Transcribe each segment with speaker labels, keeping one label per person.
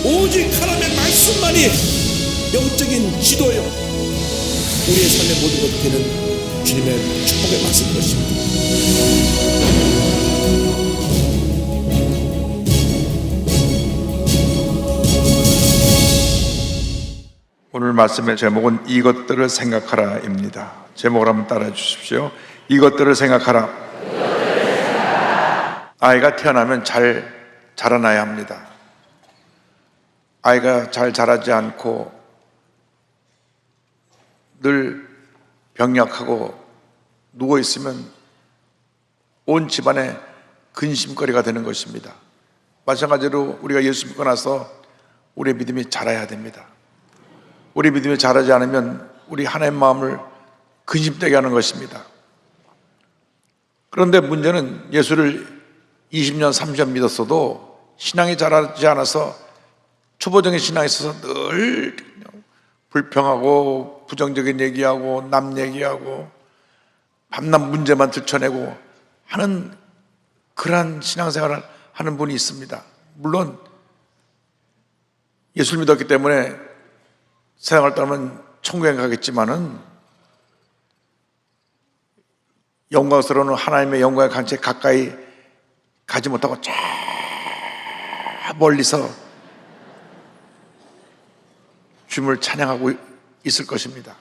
Speaker 1: 오직 하나님의 말씀만이 영적인 지도요, 우리의 삶의 모든 것이 되는 주님의 축복의 말씀인 것입니다.
Speaker 2: 오늘 말씀의 제목은 이것들을 생각하라입니다. 제목을 한번 따라해 주십시오. 이것들을 생각하라. 아이가 태어나면 잘 자라나야 합니다. 아이가 잘 자라지 않고 늘 병약하고 누워있으면 온 집안의 근심거리가 되는 것입니다. 마찬가지로 우리가 예수 믿고 나서 우리의 믿음이 자라야 됩니다. 우리 믿음이 자라지 않으면 우리 하나님 마음을 근심되게 하는 것입니다. 그런데 문제는 예수를 20년, 30년 믿었어도 신앙이 자라지 않아서 초보적인 신앙에 있어서 늘 불평하고 부정적인 얘기하고 남 얘기하고 밤낮 문제만 들춰내고 하는 그러한 신앙생활을 하는 분이 있습니다. 물론 예수를 믿었기 때문에 세상을 떠나면 천국에 가겠지만은 영광스러운 하나님의 영광의 간체에 가까이 가지 못하고 저 멀리서 주님을 찬양하고 있을 것입니다.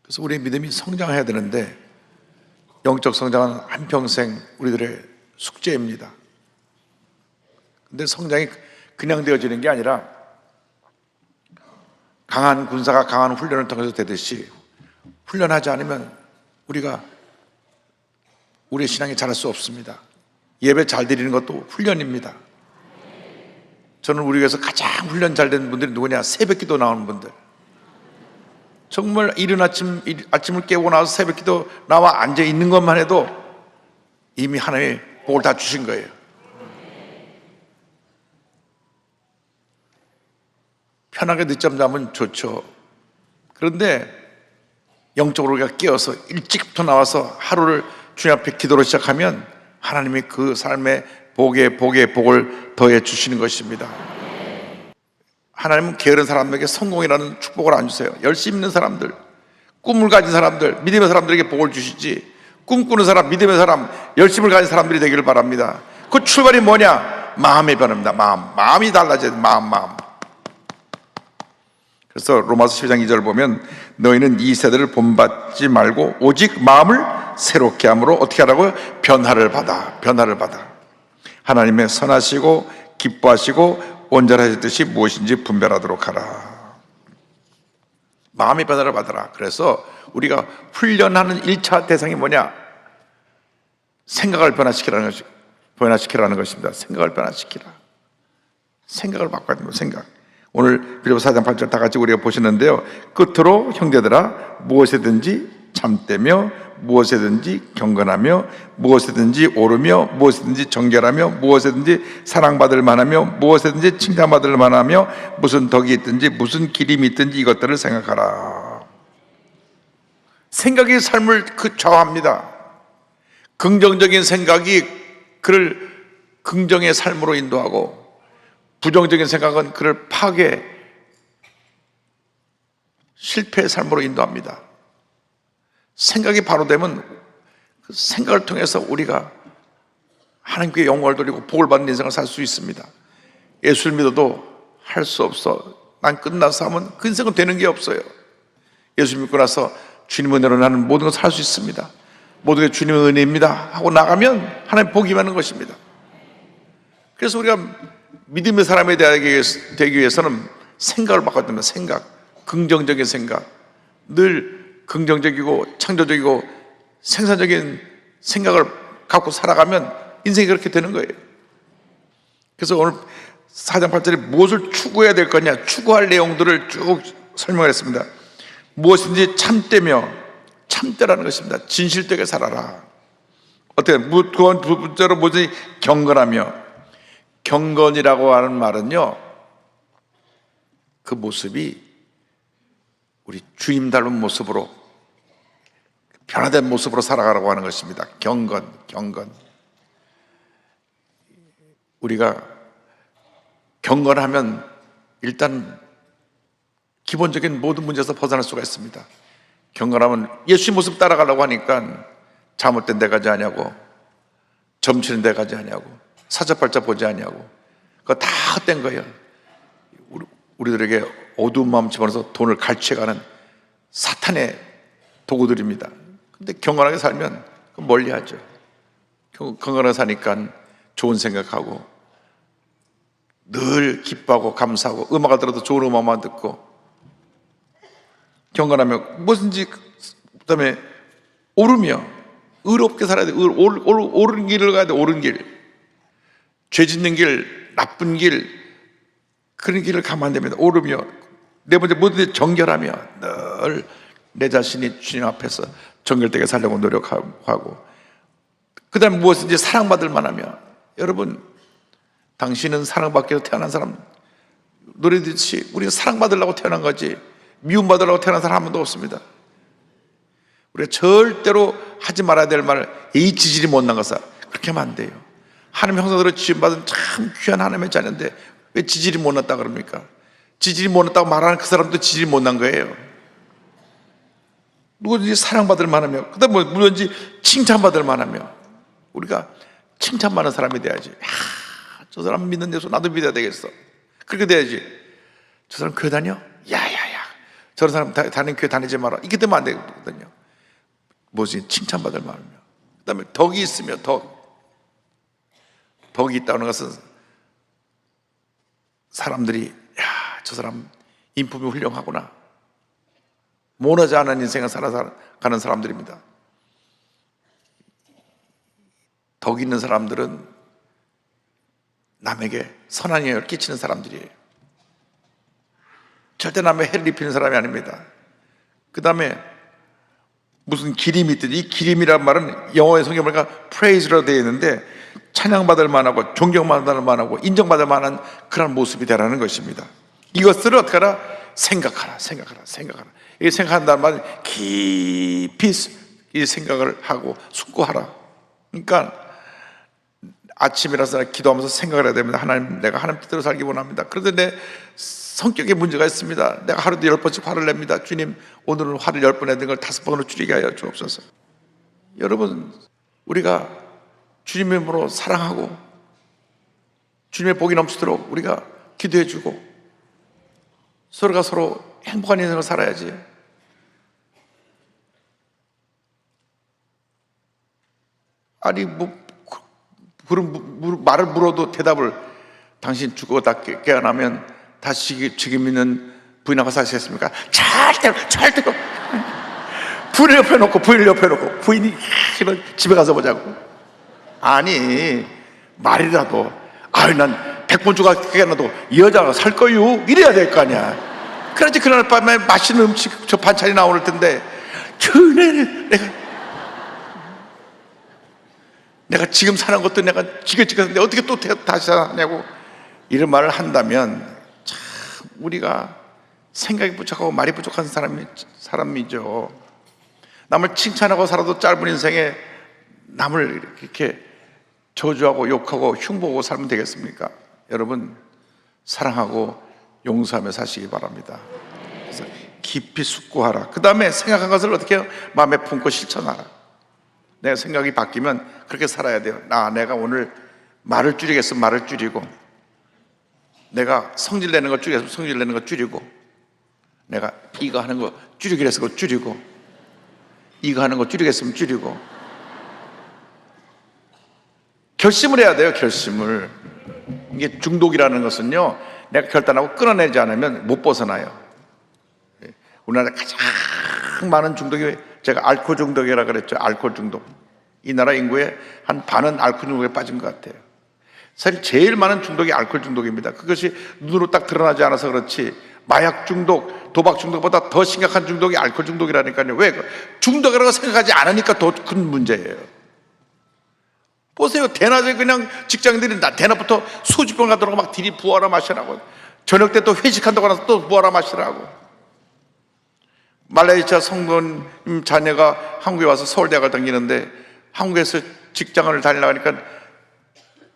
Speaker 2: 그래서 우리의 믿음이 성장해야 되는데 영적 성장은 한평생 우리들의 숙제입니다. 근데 성장이 그냥 되어지는 게 아니라 강한 군사가 강한 훈련을 통해서 되듯이 훈련하지 않으면 우리가 우리의 신앙이 자랄 수 없습니다. 예배 잘 드리는 것도 훈련입니다. 저는 우리 교회에서 가장 훈련 잘 된 분들이 누구냐? 새벽기도 나오는 분들. 정말 이른 아침을 깨고 나서 새벽기도 나와 앉아 있는 것만 해도 이미 하나님의 복을 다 주신 거예요. 편하게 늦잠 자면 좋죠. 그런데 영적으로 우리가 깨어서 일찍부터 나와서 하루를 주님 앞에 기도로 시작하면 하나님이 그 삶의 복에 복을 더해 주시는 것입니다. 하나님은 게으른 사람에게 성공이라는 축복을 안 주세요. 열심히 있는 사람들, 꿈을 가진 사람들, 믿음의 사람들에게 복을 주시지, 꿈꾸는 사람, 믿음의 사람, 열심을 가진 사람들이 되기를 바랍니다. 그 출발이 뭐냐? 마음의 변화입니다. 마음이 달라져야 돼. 마음. 그래서 로마서 12장 2절 보면 너희는 이 세대를 본받지 말고 오직 마음을 새롭게 함으로 어떻게 하라고요? 변화를 받아. 하나님의 선하시고 기뻐하시고 온전하셨듯이 무엇인지 분별하도록 하라. 마음의 변화를 받아라. 그래서 우리가 훈련하는 1차 대상이 뭐냐? 생각을 변화시키라는 것입니다. 생각을 변화시키라. 생각을 바꿔야 됩니다. 생각. 오늘 빌립보서 4장 8절 다 같이 우리가 보시는데요, 끝으로 형제들아 무엇이든지 참되며 무엇이든지 경건하며 무엇이든지 오르며 무엇이든지 정결하며 무엇이든지 사랑받을 만하며 무엇이든지 칭찬받을 만하며 무슨 덕이 있든지 무슨 기림이 있든지 이것들을 생각하라. 생각이 삶을 좌우합니다. 긍정적인 생각이 그를 긍정의 삶으로 인도하고 부정적인 생각은 그를 파괴, 실패의 삶으로 인도합니다. 생각이 바로 되면 그 생각을 통해서 우리가 하나님께 영광을 돌리고 복을 받는 인생을 살 수 있습니다. 예수를 믿어도 할 수 없어, 난 끝나서 하면 그 인생은 되는 게 없어요. 예수 믿고 나서 주님 은혜로 나는 모든 것을 할 수 있습니다, 모든 게 주님의 은혜입니다 하고 나가면 하나님 복이 임하는 것입니다. 그래서 우리가 믿음의 사람이 되기 위해서는 생각을 바꿔야 됩니다. 생각, 긍정적인 생각, 늘 긍정적이고 창조적이고 생산적인 생각을 갖고 살아가면 인생이 그렇게 되는 거예요. 그래서 오늘 4장 8절에 무엇을 추구해야 될 거냐, 추구할 내용들을 쭉 설명을 했습니다. 무엇인지 참되라는 것입니다. 진실되게 살아라. 어떻게? 두 번째로 무엇이 경건하며, 경건이라고 하는 말은요, 그 모습이 우리 주님 닮은 모습으로, 변화된 모습으로 살아가라고 하는 것입니다. 경건. 우리가 경건하면 일단 기본적인 모든 문제에서 벗어날 수가 있습니다. 경건하면 예수의 모습 따라가려고 하니까 잘못된 데 가지 아니하고 점치는 데 가지 아니하고 사자팔자 보지 아니하고 그거 다 헛된 거예요. 우리들에게 어두운 마음 집어넣어서 돈을 갈취해가는 사탄의 도구들입니다. 근데 경건하게 살면 멀리하죠. 경건하게 사니까 좋은 생각하고 늘 기뻐하고 감사하고 음악을 들어도 좋은 음악만 듣고 경건하면 무엇인지 그다음에 오르며 의롭게 살아야 돼. 옳은 길을 가야 돼. 옳은 길. 죄 짓는 길, 나쁜 길 그런 길을 가면 안 됩니다. 오르며 네 번째 뭐든지 정결하며 늘 내 자신이 주님 앞에서 정결되게 살려고 노력하고 그 다음에 무엇인지 사랑받을 만하며 여러분 당신은 사랑받기 위해서 태어난 사람 노래 듣듯이 우리는 사랑받으려고 태어난 거지 미움받으려고 태어난 사람 한 번도 없습니다. 우리가 절대로 하지 말아야 될 말을 이 지질이 못난 것을 그렇게 하면 안 돼요. 하나님 형상대로 지음받은 참 귀한 하나님의 자녀인데 왜 지질이 못났다 그럽니까? 지질이 못났다고 말하는 그 사람도 지질이 못난 거예요. 누구든지 사랑받을 만하며 그 다음에 뭐든지 칭찬받을 만하며 우리가 칭찬받는 사람이 돼야지. 저 사람 믿는 예수 나도 믿어야 되겠어. 그렇게 돼야지. 저 사람 교회 다녀? 야야야 저런 사람 다니는 교회 다니지 마라. 이게 되면 안 되거든요. 뭐지? 칭찬받을 만하며 그 다음에 덕이 있으며 덕이 있다는 것은 사람들이 저 사람 인품이 훌륭하구나 모나지 않은 인생을 살아가는 사람들입니다. 덕 있는 사람들은 남에게 선한 영향을 끼치는 사람들이에요. 절대 남의 해를 입히는 사람이 아닙니다. 그 다음에 무슨 기림이 있든지 이 기림이란 말은 영어의 성경에 보니까 praise라고 되어 있는데 찬양받을 만하고 존경받을 만하고 인정받을 만한 그런 모습이 되라는 것입니다. 이것을 어떻게 하라? 생각하라. 이 생각한다는 말은 깊이 이 생각을 하고 숙고하라. 그러니까 아침이라서 기도하면서 생각을 해야 됩니다. 하나님, 내가 하나님 뜻대로 살기 원합니다. 그런데 내 성격에 문제가 있습니다. 내가 하루도 10번씩 화를 냅니다. 주님, 오늘은 화를 10번 내는 걸 5번으로 줄이게 하여 주옵소서. 여러분, 우리가 주님의 이름으로 사랑하고 주님의 복이 넘치도록 우리가 기도해주고 서로가 서로 행복한 인생을 살아야지. 아니 그런 말을 물어도 대답을 당신 죽고 다 깨어나면 다시 지금 있는 부인하고 사시겠습니까? 절대로 부인을 옆에 놓고 부인이 집에 가서 보자고. 아니 말이라도 난 100번 죽어 깨어나도 여자가 살 거요 이래야 될 거 아니야. 그래야지 그날 밤에 맛있는 음식 저 반찬이 나올 텐데 그네를 내가 지금 사는 것도 내가 지긋지긋한데 어떻게 또 다시 사냐고 이런 말을 한다면 참 우리가 생각이 부족하고 말이 부족한 사람이죠. 남을 칭찬하고 살아도 짧은 인생에 남을 이렇게 저주하고 욕하고 흉보고 살면 되겠습니까? 여러분 사랑하고 용서하며 사시기 바랍니다. 그래서 깊이 숙고하라. 그 다음에 생각한 것을 어떻게 해요? 마음에 품고 실천하라. 내 생각이 바뀌면 그렇게 살아야 돼요. 내가 오늘 말을 줄이겠으면 말을 줄이고, 내가 성질 내는 거 줄이겠으면 성질 내는 거 줄이고, 내가 이거 하는 거 줄이기로 해서 그거 줄이고, 이거 하는 거 줄이겠으면 줄이고, 결심을 해야 돼요. 결심을. 이게 중독이라는 것은요, 내가 결단하고 끊어내지 않으면 못 벗어나요. 우리나라 가장 많은 중독이 제가 알코올 중독이라고 그랬죠. 알코올 중독. 이 나라 인구의 한 반은 알코올 중독에 빠진 것 같아요. 사실 제일 많은 중독이 알코올 중독입니다. 그것이 눈으로 딱 드러나지 않아서 그렇지 마약 중독, 도박 중독보다 더 심각한 중독이 알코올 중독이라니까요. 왜? 중독이라고 생각하지 않으니까 더 큰 문제예요. 보세요. 대낮에 그냥 직장인들이 대낮부터 소주병 가더라고 막 들이 부어라 마시라고, 저녁 때 또 회식한다고 나서 또 부어라 마시라고. 말레이시아 성도님 자녀가 한국에 와서 서울대학을 다니는데 한국에서 직장을 다니려고 하니까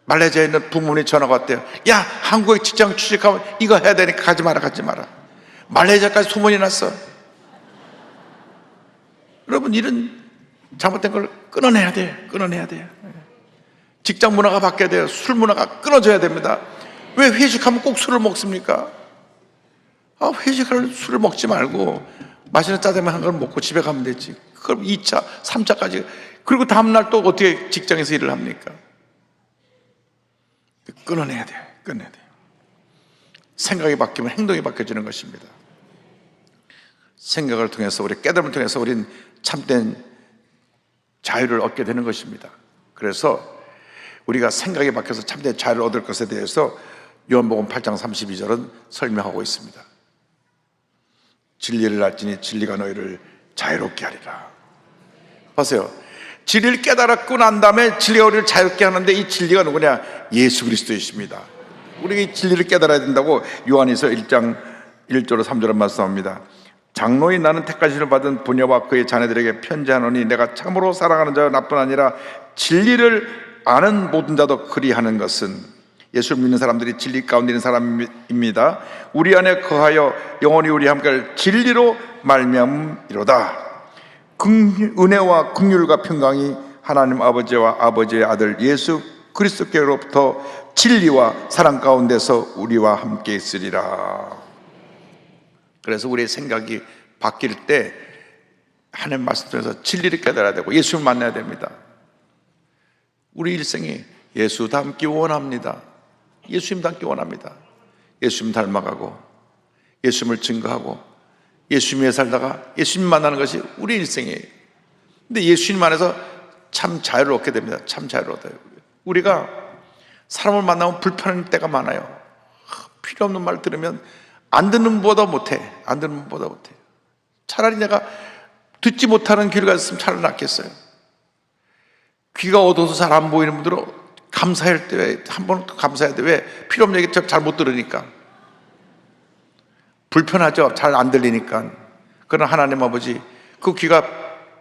Speaker 2: 말레이시아에 있는 부모님이 전화가 왔대요. 야, 한국에 직장 취직하면 이거 해야 되니까 가지 마라, 가지 마라. 말레이시아까지 소문이 났어. 여러분, 이런 잘못된 걸 끊어내야 돼요. 끊어내야 돼요. 직장 문화가 바뀌어야 돼요. 술 문화가 끊어져야 됩니다. 왜 회식하면 꼭 술을 먹습니까? 회식할 술을 먹지 말고 맛있는 짜장면 한 그릇 먹고 집에 가면 되지. 그럼 2차, 3차까지. 그리고 다음날 또 어떻게 직장에서 일을 합니까? 끊어내야 돼요. 끊어내야 돼요. 생각이 바뀌면 행동이 바뀌어지는 것입니다. 생각을 통해서, 우리 깨달음을 통해서 우리는 참된 자유를 얻게 되는 것입니다. 그래서 우리가 생각이 바뀌어서 참된 자유를 얻을 것에 대해서 요한복음 8장 32절은 설명하고 있습니다. 진리를 알지니 진리가 너희를 자유롭게 하리라. 보세요. 진리를 깨달았고 난 다음에 진리가 우리를 자유롭게 하는데, 이 진리가 누구냐? 예수 그리스도이십니다. 우리가 이 진리를 깨달아야 된다고 요한에서 1장 1절로 3절을 말씀합니다. 장로인 나는 택하심을 받은 부녀와 그의 자녀들에게 편지하노니 내가 참으로 사랑하는 자가 나뿐 아니라 진리를 아는 모든 자도 그리하는 것은, 예수를 믿는 사람들이 진리 가운데 있는 사람입니다. 우리 안에 거하여 영원히 우리 함께 할 진리로 말미암이로다. 은혜와 긍휼과 평강이 하나님 아버지와 아버지의 아들 예수 그리스도께로부터 진리와 사랑 가운데서 우리와 함께 있으리라. 그래서 우리의 생각이 바뀔 때 하나님 말씀 통해서 진리를 깨달아야 되고 예수를 만나야 됩니다. 우리 일생이 예수 닮기 원합니다. 예수님 닮기 원합니다. 예수님 닮아가고 예수님을 증거하고 예수님 위해 살다가 예수님 만나는 것이 우리 일생이에요. 근데 예수님 안에서 참 자유를 얻게 됩니다. 참 자유를 얻어요. 우리가 사람을 만나면 불편한 때가 많아요. 필요 없는 말 들으면 안 듣는 것보다 못해. 안 듣는 것보다 못해. 차라리 내가 듣지 못하는 귀를 가졌으면 차라리 낫겠어요. 귀가 어두워서 잘 안 보이는 분들은 감사할 때 왜 한 번 감사해야 돼? 왜? 필요 없는 얘기 잘 못 들으니까. 불편하죠. 잘 안 들리니까. 그러나 하나님 아버지, 그 귀가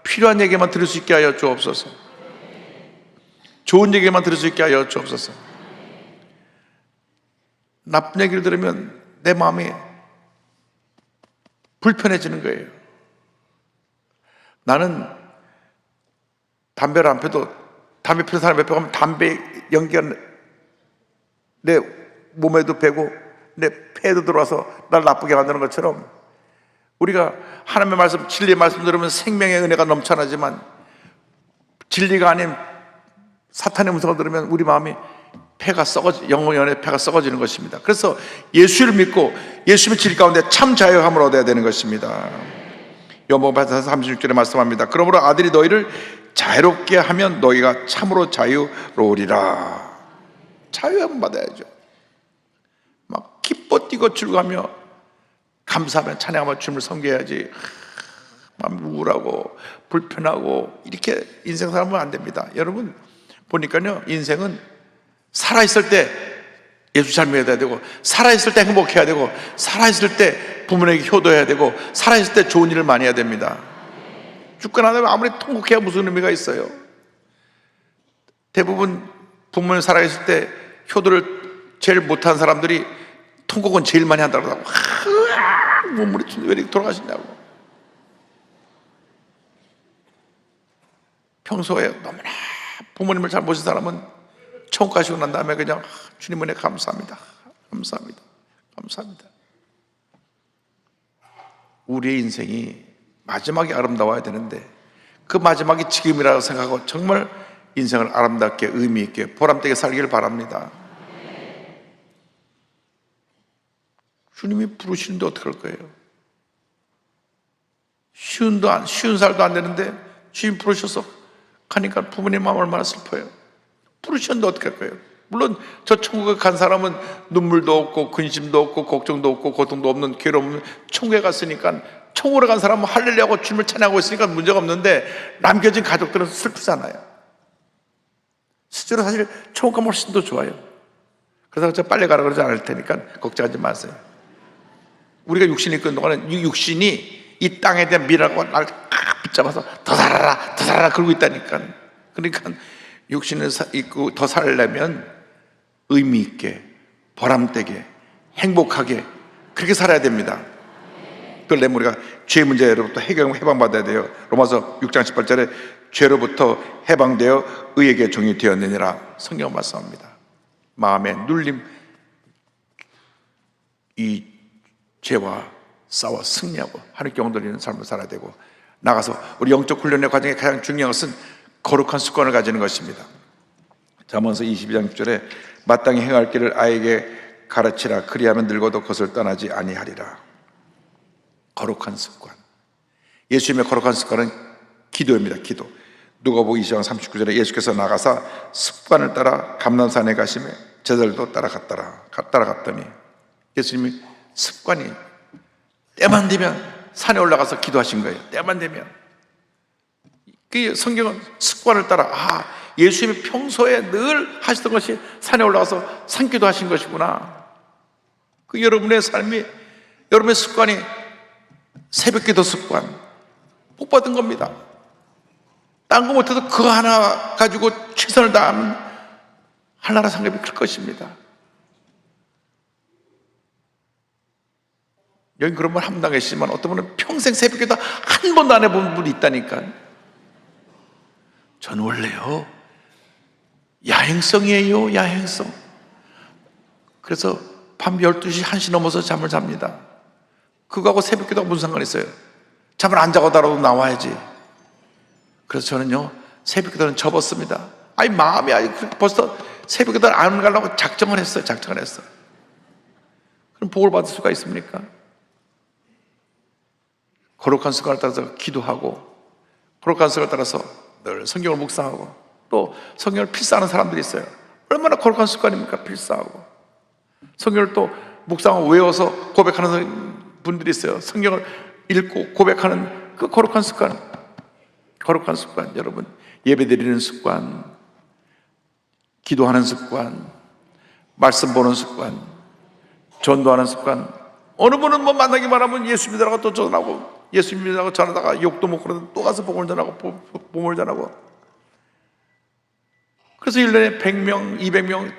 Speaker 2: 필요한 얘기만 들을 수 있게 하여 주옵소서. 좋은 얘기만 들을 수 있게 하여 주옵소서. 나쁜 얘기를 들으면 내 마음이 불편해지는 거예요. 나는 담배를 안 펴도 담배 피는 사람 옆에 가면 담배 연기가 내 몸에도 배고 내 폐에도 들어와서 날 나쁘게 만드는 것처럼, 우리가 하나님의 말씀, 진리의 말씀 들으면 생명의 은혜가 넘쳐나지만 진리가 아닌 사탄의 음성을 들으면 우리 마음이 폐가 영혼의 폐가 썩어지는 것입니다. 그래서 예수를 믿고 예수의 진리 가운데 참 자유함을 얻어야 되는 것입니다. 요한복음 8장 36절에 말씀합니다. 그러므로 아들이 너희를 자유롭게 하면 너희가 참으로 자유로우리라. 자유함을 받아야죠. 막 기뻐 뛰고 즐거하며 감사하며 찬양하며 주님을 섬겨야지, 막 우울하고 불편하고 이렇게 인생 살면 안 됩니다. 여러분 보니까요, 인생은 살아있을 때 예수 잘 믿어야 되고, 살아있을 때 행복해야 되고, 살아있을 때 부모에게 효도해야 되고, 살아있을 때 좋은 일을 많이 해야 됩니다. 죽고 나면 아무리 통곡해야 무슨 의미가 있어요? 대부분 부모님 살아있을 때 효도를 제일 못한 사람들이 통곡은 제일 많이 한다고 하고, 몸물이 왜 이렇게 돌아가시냐고. 평소에 너무나 부모님을 잘 모신 사람은 천국 가시고 난 다음에 그냥 주님 은혜 감사합니다, 감사합니다, 감사합니다. 우리의 인생이 마지막이 아름다워야 되는데 그 마지막이 지금이라고 생각하고 정말 인생을 아름답게 의미 있게 보람되게 살기를 바랍니다. 주님이 부르시는데 어떡할 거예요? 쉬운 살도 안 되는데 주님 부르셔서 가니까 부모님 마음 얼마나 슬퍼요. 부르셨는데 어떡할 거예요? 물론 저 천국에 간 사람은 눈물도 없고 근심도 없고 걱정도 없고 고통도 없는 괴로움, 천국에 갔으니까, 천국으로 간 사람은 할렐루야하고 주님을 찬양하고 있으니까 문제가 없는데, 남겨진 가족들은 슬프잖아요. 실제로 사실 천국 가면 훨씬 더 좋아요. 그래서 제가 빨리 가라 그러지 않을 테니까 걱정하지 마세요. 우리가 육신이 있는 동안은 이 육신이 이 땅에 대한 미라고 날 붙잡아서 더 살아라 더 살아라 그러고 있다니까. 그러니까 육신을 있고 더 살려면 의미 있게, 보람되게, 행복하게 그렇게 살아야 됩니다. 그걸 내면 우리가 죄 문제로부터 해방받아야 돼요. 로마서 6장 18절에 죄로부터 해방되어 의에게 종이 되었느니라 성경 말씀합니다. 마음에 눌림, 이 죄와 싸워 승리하고 하나님께 영광 돌리는 삶을 살아야 되고, 나가서 우리 영적 훈련의 과정에 가장 중요한 것은 거룩한 습관을 가지는 것입니다. 잠언서 22장 6절에 마땅히 행할 길을 아이에게 가르치라. 그리하면 늙어도 그것을 떠나지 아니하리라. 거룩한 습관. 예수님의 거룩한 습관은 기도입니다. 기도. 누가복음 20장 39절에 예수께서 나가사 습관을 따라 감람산에 가시며 제자들도 따라갔더니, 예수님이 습관이 때만 되면 산에 올라가서 기도하신 거예요. 때만 되면. 그 성경은 습관을 따라, 예수님이 평소에 늘 하시던 것이 산에 올라가서 산기도 하신 것이구나. 그 여러분의 삶이, 여러분의 습관이 새벽기도 습관 복 받은 겁니다. 딴 거 못해도 그거 하나 가지고 최선을 다하면 하나라 상급이 클 것입니다. 여기 그런 분 한 분 당했지만 어떤 분은 평생 새벽기도 한 번도 안 해본 분이 있다니까. 저는 원래요 야행성이에요. 야행성. 그래서 밤 12시 1시 넘어서 잠을 잡니다. 그거하고 새벽기도가 무슨 상관이 있어요? 잠을 안 자고다라도 나와야지. 그래서 저는요 새벽기도는 접었습니다. 마음이 벌써 새벽기도를 안 가려고 작정을 했어요. 그럼 복을 받을 수가 있습니까? 거룩한 습관을 따라서 기도하고, 거룩한 습관을 따라서 늘 성경을 묵상하고, 또 성경을 필사하는 사람들이 있어요. 얼마나 거룩한 습관입니까? 필사하고 성경을 또 묵상하고 외워서 고백하는 분들이 있어요. 성경을 읽고 고백하는 그 거룩한 습관. 여러분, 예배드리는 습관, 기도하는 습관, 말씀 보는 습관, 전도하는 습관. 어느 분은 만나기만 하면 예수 믿으라고 또 전하고, 예수 믿으라고 전하다가 욕도 먹고 그러다 또 가서 복음을 전하고, 복음을 전하고. 그래서 1년에 100명, 200명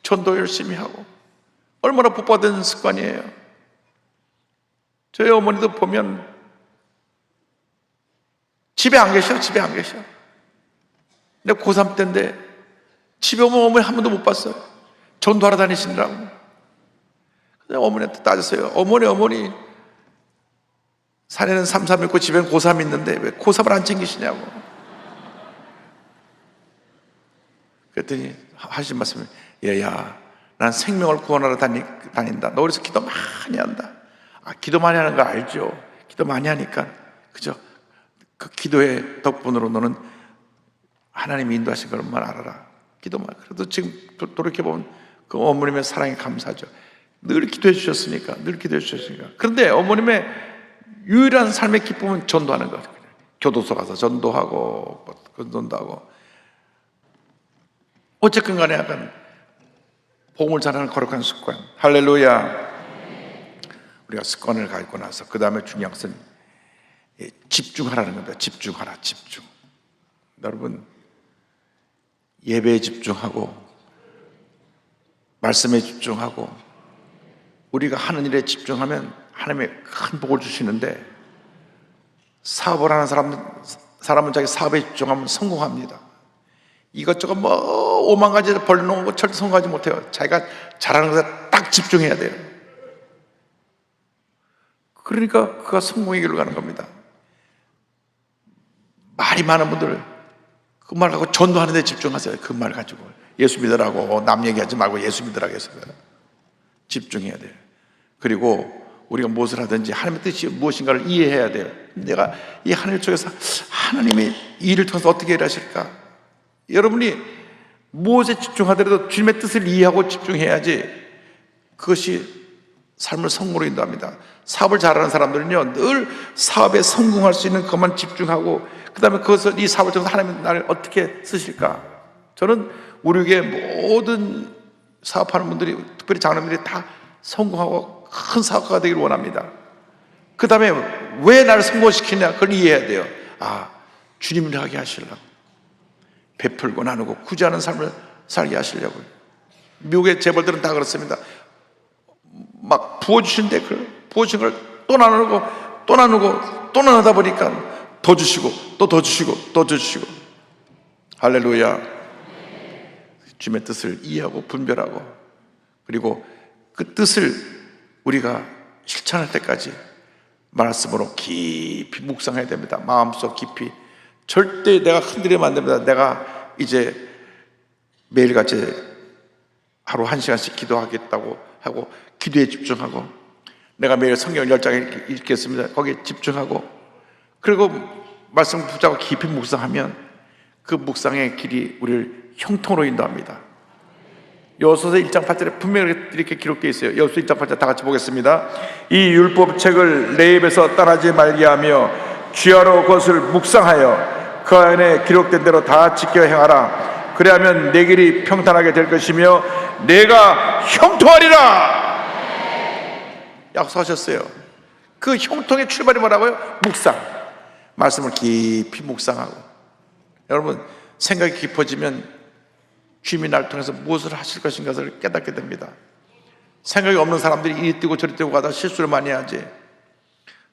Speaker 2: 전도 열심히 하고. 얼마나 복받은 습관이에요. 저희 어머니도 보면 집에 안 계셔. 근데 고3 때인데 집에 오면 어머니 한 번도 못 봤어요. 전도하러 다니시느라고. 근데 어머니한테 따졌어요. 어머니 산에는 3.3 있고 집에는 고3 있는데 왜 고3을 안 챙기시냐고. 그랬더니 하신 말씀이, 얘야, 난 생명을 구원하러 다닌다. 너 그래서 기도 많이 한다. 기도 많이 하는 거 알죠? 기도 많이 하니까, 그죠? 그 기도의 덕분으로 너는 하나님이 인도하신 것만 알아라. 기도만. 그래도 지금 돌이켜보면 그 어머님의 사랑에 감사하죠. 늘 기도해 주셨으니까. 그런데 어머님의 유일한 삶의 기쁨은 전도하는 것. 교도소 가서 전도하고, 어쨌든 간에 약간 복음을 전하는 거룩한 습관. 할렐루야. 우리가 습관을 가지고 나서 그 다음에 중요한 것은 집중하라는 겁니다. 집중. 여러분, 예배에 집중하고 말씀에 집중하고 우리가 하는 일에 집중하면 하나님의 큰 복을 주시는데, 사업을 하는 사람은 자기 사업에 집중하면 성공합니다. 이것저것 5만 가지 벌려놓은 거 절대 성공하지 못해요. 자기가 잘하는 것에 딱 집중해야 돼요. 그러니까 그가 성공의 길로 가는 겁니다. 말이 많은 분들 그 말 갖고 전도하는 데 집중하세요. 그 말 가지고 예수 믿으라고 남 얘기하지 말고 예수 믿으라고 해서 집중해야 돼요. 그리고 우리가 무엇을 하든지 하나님의 뜻이 무엇인가를 이해해야 돼요. 내가 이 하늘 쪽에서 하나님이 이 일을 통해서 어떻게 일하실까? 여러분이 무엇에 집중하더라도 주님의 뜻을 이해하고 집중해야지 그것이 삶을 성공으로 인도합니다. 사업을 잘하는 사람들은요, 늘 사업에 성공할 수 있는 것만 집중하고, 그 다음에 그것을, 이 사업을 통해서 하나님이 나를 어떻게 쓰실까? 저는 우리 교회 모든 사업하는 분들이, 특별히 장로님들이 다 성공하고 큰 사업가가 되기를 원합니다. 그 다음에 왜 나를 성공시키냐? 그걸 이해해야 돼요. 주님을 하게 하시려고. 베풀고 나누고 구제하는 삶을 살게 하시려고요. 미국의 재벌들은 다 그렇습니다. 막 부어주시는데 부어주신 걸 또 나누고 또 나누고 또 나누다 보니까 더 주시고 또 더 주시고 또 주시고. 할렐루야. 주님의 뜻을 이해하고 분별하고, 그리고 그 뜻을 우리가 실천할 때까지 말씀으로 깊이 묵상해야 됩니다. 마음속 깊이. 절대 내가 흔들리면 안 됩니다. 내가 이제 매일같이 하루 1시간씩 기도하겠다고 하고 기도에 집중하고, 내가 매일 성경 10장 읽겠습니다. 거기에 집중하고, 그리고 말씀 붙잡고 깊이 묵상하면 그 묵상의 길이 우리를 형통으로 인도합니다. 여호수아서 1장 8절에 분명히 이렇게 기록되어 있어요. 여호수아 1장 8절 다 같이 보겠습니다. 이 율법책을 내 입에서 떠나지 말게 하며 주야로 그것을 묵상하여 그 안에 기록된 대로 다 지켜 행하라. 그래야면 내 길이 평탄하게 될 것이며 내가 형통하리라. 약속하셨어요. 그 형통의 출발이 뭐라고요? 묵상. 말씀을 깊이 묵상하고. 여러분, 생각이 깊어지면 주님이 나를 통해서 무엇을 하실 것인가를 깨닫게 됩니다. 생각이 없는 사람들이 이리 뛰고 저리 뛰고 가다 실수를 많이 하지.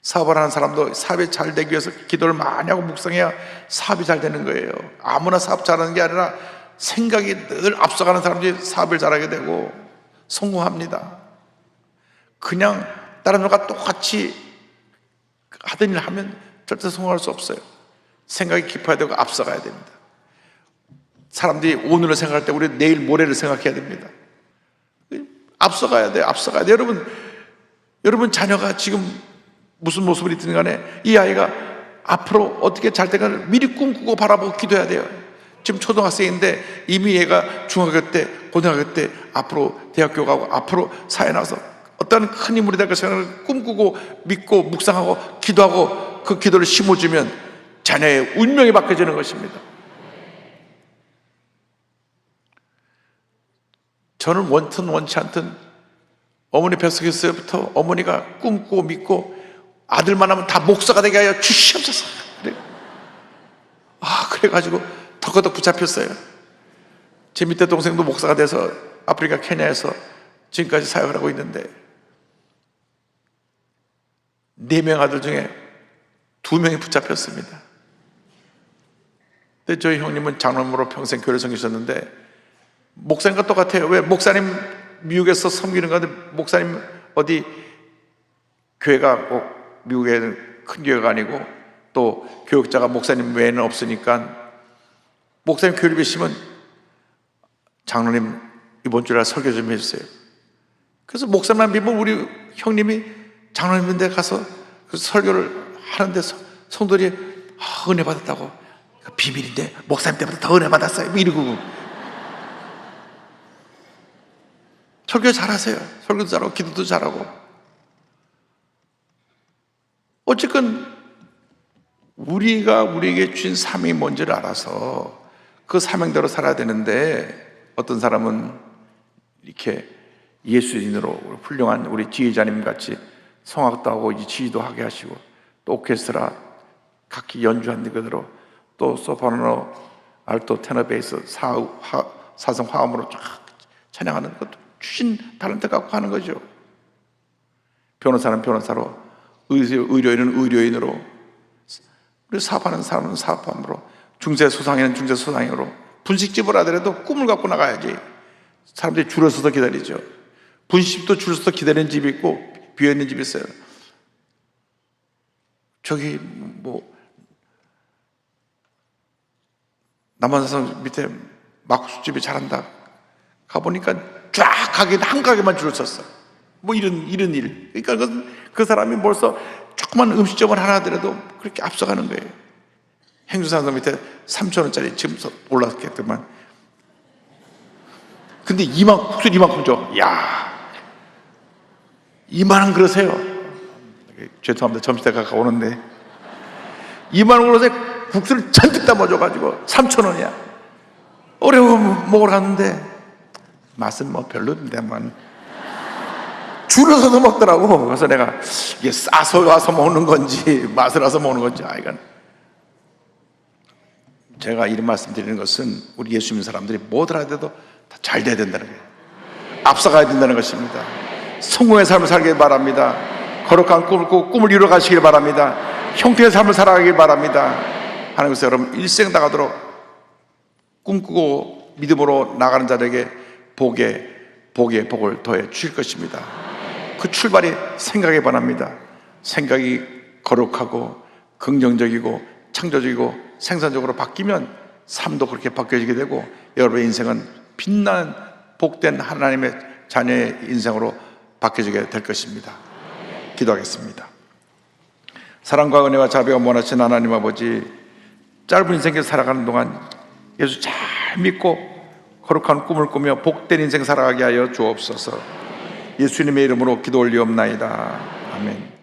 Speaker 2: 사업을 하는 사람도 사업이 잘 되기 위해서 기도를 많이 하고 묵상해야 사업이 잘 되는 거예요. 아무나 사업 잘하는 게 아니라 생각이 늘 앞서가는 사람들이 사업을 잘하게 되고 성공합니다. 그냥 다른 사람과 똑같이 하던 일 하면 절대 성공할 수 없어요. 생각이 깊어야 되고 앞서가야 됩니다. 사람들이 오늘을 생각할 때 우리 내일 모레를 생각해야 됩니다. 앞서가야 돼요. 앞서가야 돼요. 여러분 자녀가 지금 무슨 모습을 있든 간에 이 아이가 앞으로 어떻게 잘 될까를 미리 꿈꾸고 바라보고 기도해야 돼요. 지금 초등학생인데 이미 얘가 중학교 때, 고등학교 때 앞으로 대학교 가고 앞으로 사회 나와서 어떤 큰 인물이 될 것을 꿈꾸고 믿고 묵상하고 기도하고 그 기도를 심어주면 자녀의 운명이 바뀌어지는 것입니다. 저는 원튼 원치 않든 어머니 뱃속에서부터 어머니가 꿈꾸고 믿고 아들만 하면 다 목사가 되게 하여 주시옵소서. 그래가지고 덕거덕 붙잡혔어요. 제 밑에 동생도 목사가 돼서 아프리카 케냐에서 지금까지 사역을 하고 있는데 4명 아들 중에 2명이 붙잡혔습니다. 근데 저희 형님은 장로님으로 평생 교회를 섬기셨는데 목사님과 똑같아요. 왜? 목사님 미국에서 섬기는 건데 목사님 어디 교회가 꼭 미국에는 큰 교회가 아니고 또 교육자가 목사님 외에는 없으니까 목사님 교회를 계시면 장로님 이번 주에 설교 좀 해주세요. 그래서 목사님만 믿으면 우리 형님이 장로님인데 가서 그 설교를 하는데 성도들이 은혜 받았다고, 비밀인데 목사님 때보다 더 은혜 받았어요 이러고. 설교 잘하세요. 설교도 잘하고 기도도 잘하고. 어쨌건 우리가 우리에게 주신 사명이 뭔지를 알아서 그 사명대로 살아야 되는데, 어떤 사람은 이렇게 예수인으로 훌륭한 우리 지휘자님 같이 성악도 하고 지휘도 하게 하시고 또 오케스트라 각기 연주하는 그대로 또 소프라노, 알토, 테너, 베이스, 사성 화음으로 쫙 찬양하는 것도 주신 탤런트 갖고 하는 거죠. 변호사는 변호사로, 의료인은 의료인으로, 그리고 사업하는 사람은 사업함으로, 중세소상인은 중세소상인으로, 분식집을 하더라도 꿈을 갖고 나가야지. 사람들이 줄을 서서 기다리죠. 분식집도 줄 서서 기다리는 집이 있고 비어있는 집이 있어요. 저기 남한산 밑에 막국수집이 잘한다 가보니까 쫙 가게 한 가게만 줄을 섰어. 이런 일. 그러니까 그 사람이 벌써 조그만 음식점을 하나 하더라도 그렇게 앞서가는 거예요. 행주산성 밑에 3,000원짜리 지금 올랐겠더만. 근데 국수를 이만큼 줘. 야, 이만한 그러세요. 죄송합니다. 점심때 가까우는데 2만 원 그릇에 국수를 잔뜩 담아줘가지고 3,000원이야. 어려워 먹으러 갔는데 맛은 별로인데만 줄을 서서 먹더라고. 그래서 내가 이게 싸서 와서 먹는 건지 맛을 와서 먹는 건지 이건. 제가 이런 말씀 드리는 것은 우리 예수 믿는 사람들이 뭐들 하더라도 다 잘 돼야 된다는 거예요. 앞서가야 된다는 것입니다. 성공의 삶을 살길 바랍니다. 거룩한 꿈을 꾸고 꿈을 이루어 가시길 바랍니다. 형통의 삶을 살아가길 바랍니다. 하나님께서 여러분 일생 다가도록 꿈꾸고 믿음으로 나가는 자들에게 복의 복을 더해 주실 것입니다. 그 출발이 생각에 반합니다. 생각이 거룩하고 긍정적이고 창조적이고 생산적으로 바뀌면 삶도 그렇게 바뀌어지게 되고 여러분의 인생은 빛나는 복된 하나님의 자녀의 인생으로 바뀌어지게 될 것입니다. 기도하겠습니다. 사랑과 은혜와 자비가 원하신 하나님 아버지, 짧은 인생을 살아가는 동안 예수 잘 믿고 거룩한 꿈을 꾸며 복된 인생 살아가게 하여 주옵소서. 예수님의 이름으로 기도 올리옵나이다. 아멘.